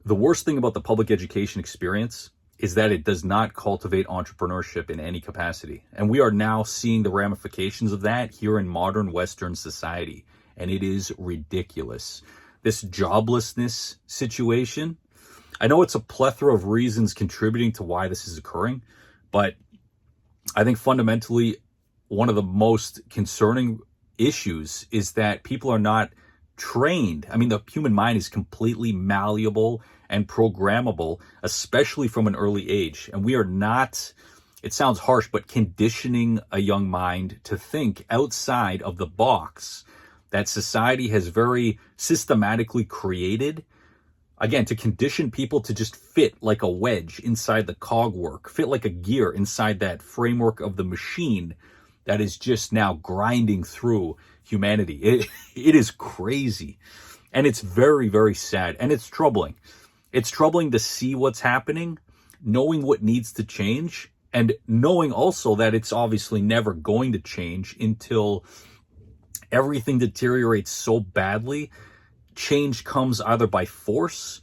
The worst thing about the public education experience is that it does not cultivate entrepreneurship in any capacity. And we are now seeing the ramifications of that here in modern Western society. And it is ridiculous. This joblessness situation, I know it's a plethora of reasons contributing to why this is occurring, but I think fundamentally one of the most concerning issues is that people are not trained. I mean, the human mind is completely malleable and programmable, especially from an early age. And we are not, it sounds harsh, but conditioning a young mind to think outside of the box that society has very systematically created. Again, to condition people to just fit like a wedge inside the cogwork, fit like a gear inside that framework of the machine that is just now grinding through humanity. It is crazy. And it's very, very sad. And it's troubling. It's troubling to see what's happening, knowing what needs to change, and knowing also that it's obviously never going to change until everything deteriorates so badly. Change comes either by force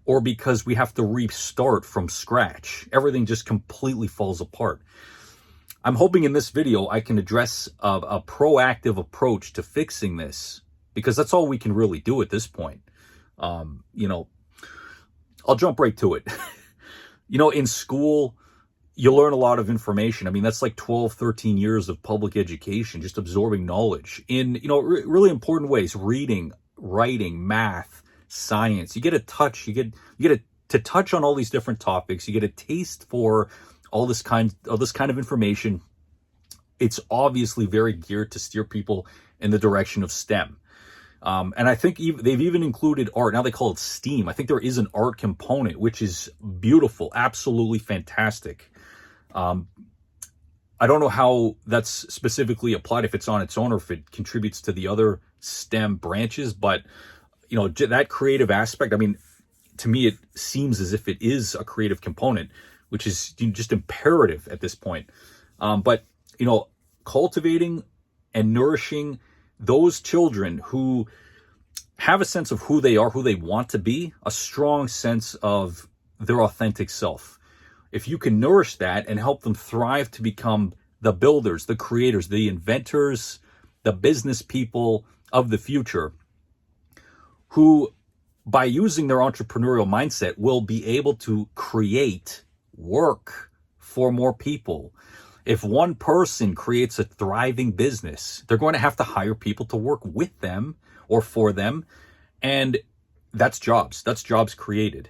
or because we have to restart from scratch. Everything just completely falls apart. I'm hoping in this video I can address a proactive approach to fixing this, because that's all we can really do at this point. I'll jump right to it. In school, you learn a lot of information. I mean, that's like 12, 13 years of public education, just absorbing knowledge in, really important ways: reading, writing, math, science. You get a touch, you get to touch on all these different topics. You get a taste for all this kind of information. It's obviously very geared to steer people in the direction of STEM. And I think they've even included art. Now they call it STEAM. I think there is an art component, which is beautiful, absolutely fantastic. I don't know how that's specifically applied, if it's on its own or if it contributes to the other STEM branches, but that creative aspect, I mean, to me, it seems as if it is a creative component, which is just imperative at this point. But cultivating and nourishing those children who have a sense of who they are, who they want to be, a strong sense of their authentic self. If you can nourish that and help them thrive to become the builders, the creators, the inventors, the business people of the future, who by using their entrepreneurial mindset will be able to create work for more people. If one person creates a thriving business, they're going to have to hire people to work with them or for them. And that's jobs. That's jobs created.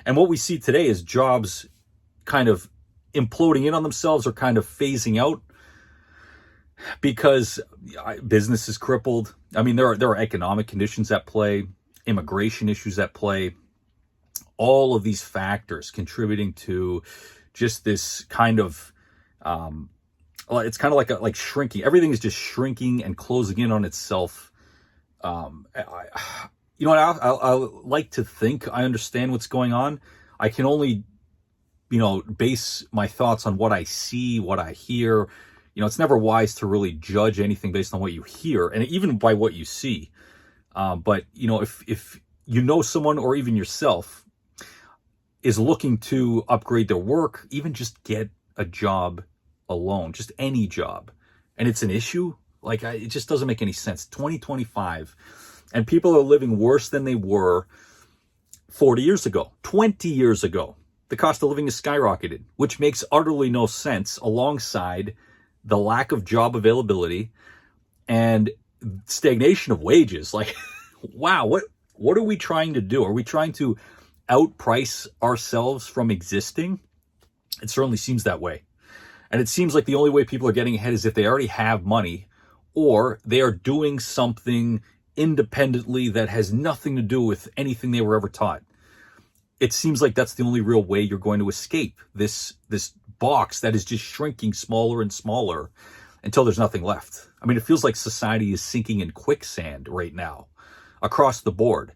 And what we see today is jobs kind of imploding in on themselves or kind of phasing out because business is crippled. I mean, there are economic conditions at play, immigration issues at play, all of these factors contributing to just this kind of, it's kind of like shrinking. Everything is just shrinking and closing in on itself. I like to think I understand what's going on. I can only, base my thoughts on what I see, what I hear. It's never wise to really judge anything based on what you hear, and even by what you see. But if someone or even yourself is looking to upgrade their work, even just get a job alone, just any job, and it's an issue, it just doesn't make any sense. 2025, and people are living worse than they were 40 years ago, 20 years ago. The cost of living has skyrocketed, which makes utterly no sense alongside the lack of job availability and stagnation of wages. Wow, what are we trying to do? Are we trying to outprice ourselves from existing? It certainly seems that way. And it seems like the only way people are getting ahead is if they already have money or they are doing something independently that has nothing to do with anything they were ever taught. It seems like that's the only real way you're going to escape this box that is just shrinking smaller and smaller until there's nothing left. I mean, it feels like society is sinking in quicksand right now across the board.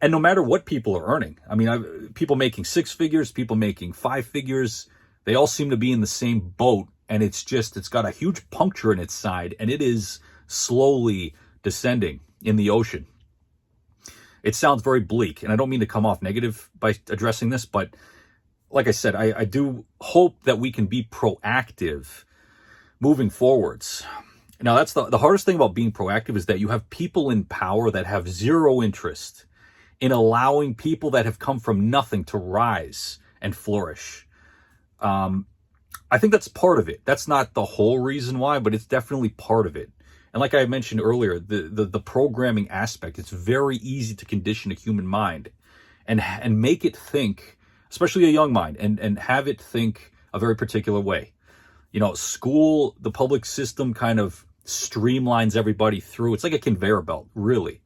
And no matter what people are earning, I mean, people making 6 figures, people making 5 figures, they all seem to be in the same boat. And it's got a huge puncture in its side, and it is slowly descending in the ocean. It sounds very bleak, and I don't mean to come off negative by addressing this, but like I said, I do hope that we can be proactive moving forwards. Now, that's the hardest thing about being proactive, is that you have people in power that have zero interest in allowing people that have come from nothing to rise and flourish. I think that's part of it. That's not the whole reason why, but it's definitely part of it. And like I mentioned earlier, the programming aspect, it's very easy to condition a human mind and make it think, especially a young mind, and have it think a very particular way. You know, school, the public system kind of streamlines everybody through. It's like a conveyor belt, really.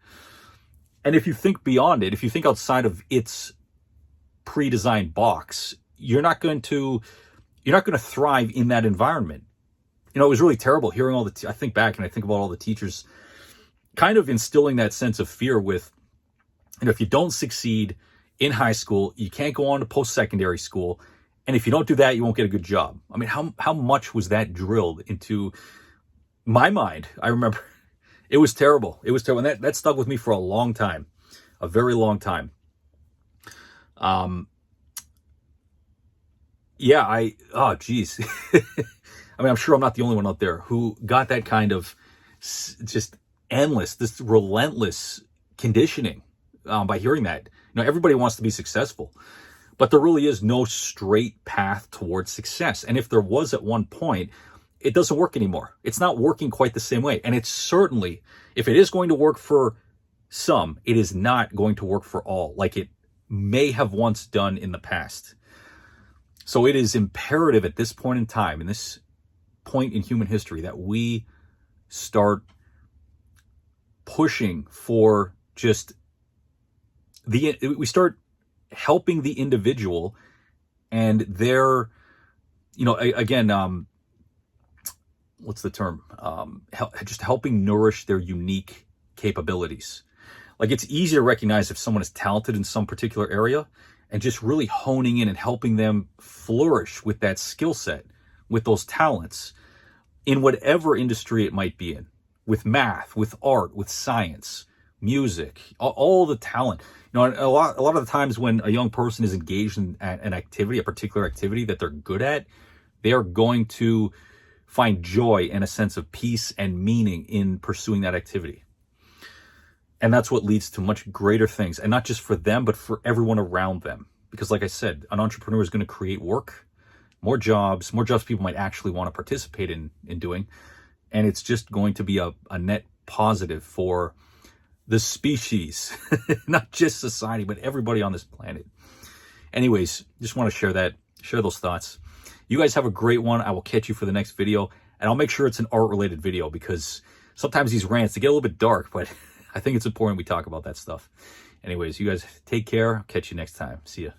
And if you think beyond it, if you think outside of its pre-designed box, you're not going to thrive in that environment. You know, it was really terrible hearing all I think back and I think about all the teachers kind of instilling that sense of fear with, you know, if you don't succeed in high school, you can't go on to post-secondary school. And if you don't do that, you won't get a good job. I mean, how much was that drilled into my mind? I remember it was terrible. It was terrible. And that stuck with me for a long time, a very long time. Oh geez. I mean, I'm sure I'm not the only one out there who got that kind of just endless, this relentless conditioning by hearing that. You know, everybody wants to be successful, but there really is no straight path towards success. And if there was at one point, it doesn't work anymore. It's not working quite the same way. And it's certainly, if it is going to work for some, it is not going to work for all, like it may have once done in the past. So it is imperative at this point in time, in this point in human history, that we start pushing for just we start helping the individual and their, you know, again, what's the term? Just helping nourish their unique capabilities. Like, it's easy to recognize if someone is talented in some particular area and just really honing in and helping them flourish with that skill set, with those talents in whatever industry it might be in, with math, with art, with science, music, all the talent. You know, a lot of the times when a young person is engaged in an activity, a particular activity that they're good at, they are going to find joy and a sense of peace and meaning in pursuing that activity. And that's what leads to much greater things, and not just for them, but for everyone around them. Because like I said, an entrepreneur is going to create work, more jobs people might actually want to participate in doing. And it's just going to be a net positive for the species, not just society, but everybody on this planet. Anyways, just want to share those thoughts. You guys have a great one. I will catch you for the next video, and I'll make sure it's an art-related video, because sometimes these rants, they get a little bit dark, but I think it's important we talk about that stuff. Anyways, you guys take care. I'll catch you next time. See ya.